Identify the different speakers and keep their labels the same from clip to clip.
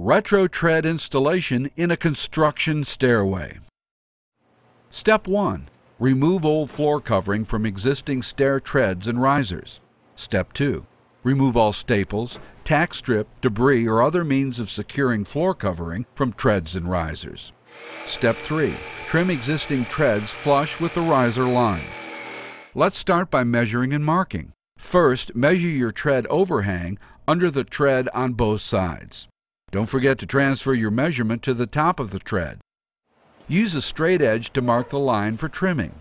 Speaker 1: RetroTread installation in a construction stairway. Step 1. Remove old floor covering from existing stair treads and risers. Step 2. Remove all staples, tack strip, debris, or other means of securing floor covering from treads and risers. Step 3. Trim existing treads flush with the riser line. Let's start by measuring and marking. First, measure your tread overhang under the tread on both sides. Don't forget to transfer your measurement to the top of the tread. Use a straight edge to mark the line for trimming.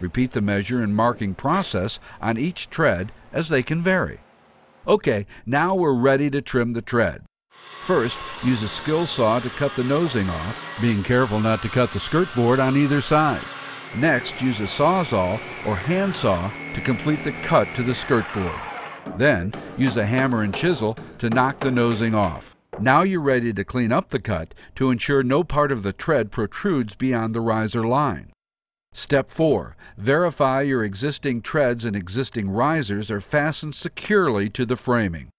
Speaker 1: Repeat the measure and marking process on each tread as they can vary. Okay, now we're ready to trim the tread. First, use a skill saw to cut the nosing off, being careful not to cut the skirt board on either side. Next, use a sawzall or handsaw to complete the cut to the skirt board. Then, use a hammer and chisel to knock the nosing off. Now you're ready to clean up the cut to ensure no part of the tread protrudes beyond the riser line. Step 4. Verify your existing treads and existing risers are fastened securely to the framing.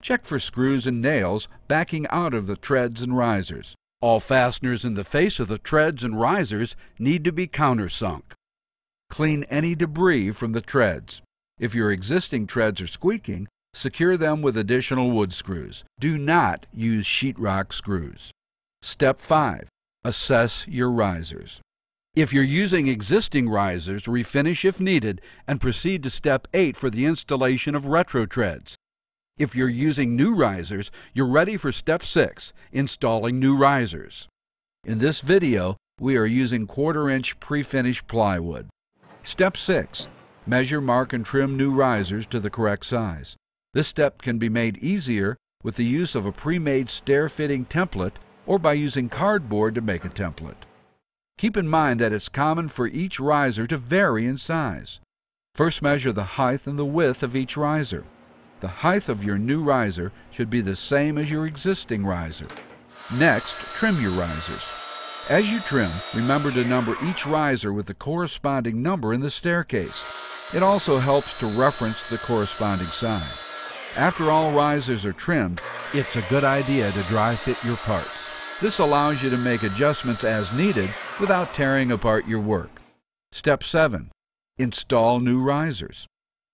Speaker 1: Check for screws and nails backing out of the treads and risers. All fasteners in the face of the treads and risers need to be countersunk. Clean any debris from the treads. If your existing treads are squeaking, secure them with additional wood screws. Do not use sheetrock screws. Step 5. Assess your risers. If you're using existing risers, refinish if needed and proceed to Step 8 for the installation of RetroTreads. If you're using new risers, you're ready for Step 6, installing new risers. In this video, we are using 1/4-inch pre-finished plywood. Step 6. Measure, mark, and trim new risers to the correct size. This step can be made easier with the use of a pre-made stair fitting template or by using cardboard to make a template. Keep in mind that it's common for each riser to vary in size. First, measure the height and the width of each riser. The height of your new riser should be the same as your existing riser. Next, trim your risers. As you trim, remember to number each riser with the corresponding number in the staircase. It also helps to reference the corresponding side. After all risers are trimmed, it's a good idea to dry fit your parts. This allows you to make adjustments as needed without tearing apart your work. Step 7. Install new risers.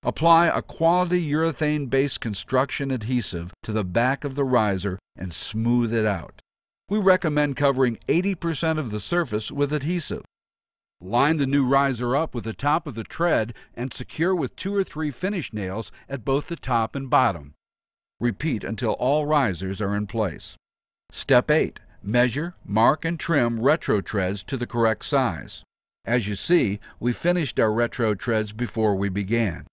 Speaker 1: Apply a quality urethane-based construction adhesive to the back of the riser and smooth it out. We recommend covering 80% of the surface with adhesive. Line the new riser up with the top of the tread and secure with 2 or 3 finish nails at both the top and bottom. Repeat until all risers are in place. Step 8. Measure, mark, and trim RetroTreads to the correct size. As you see, we finished our RetroTreads before we began.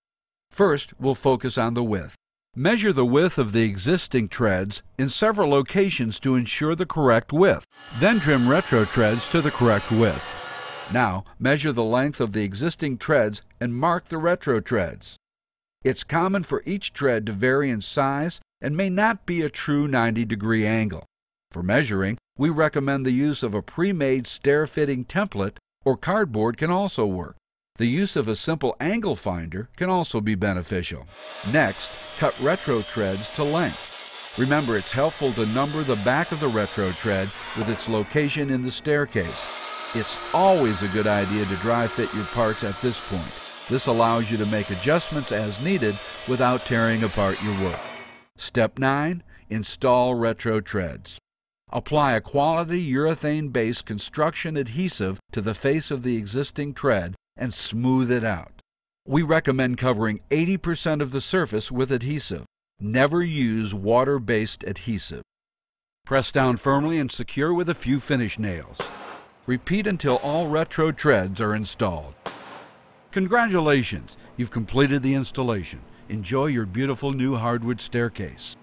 Speaker 1: First, we'll focus on the width. Measure the width of the existing treads in several locations to ensure the correct width. Then trim RetroTreads to the correct width. Now, measure the length of the existing treads and mark the RetroTreads. It's common for each tread to vary in size and may not be a true 90-degree angle. For measuring, we recommend the use of a pre-made stair-fitting template, or cardboard can also work. The use of a simple angle finder can also be beneficial. Next, cut RetroTreads to length. Remember, it's helpful to number the back of the RetroTread with its location in the staircase. It's always a good idea to dry fit your parts at this point. This allows you to make adjustments as needed without tearing apart your work. Step 9. Install RetroTreads. Apply a quality urethane-based construction adhesive to the face of the existing tread and smooth it out. We recommend covering 80% of the surface with adhesive. Never use water-based adhesive. Press down firmly and secure with a few finish nails. Repeat until all RetroTreads are installed. Congratulations! You've completed the installation. Enjoy your beautiful new hardwood staircase.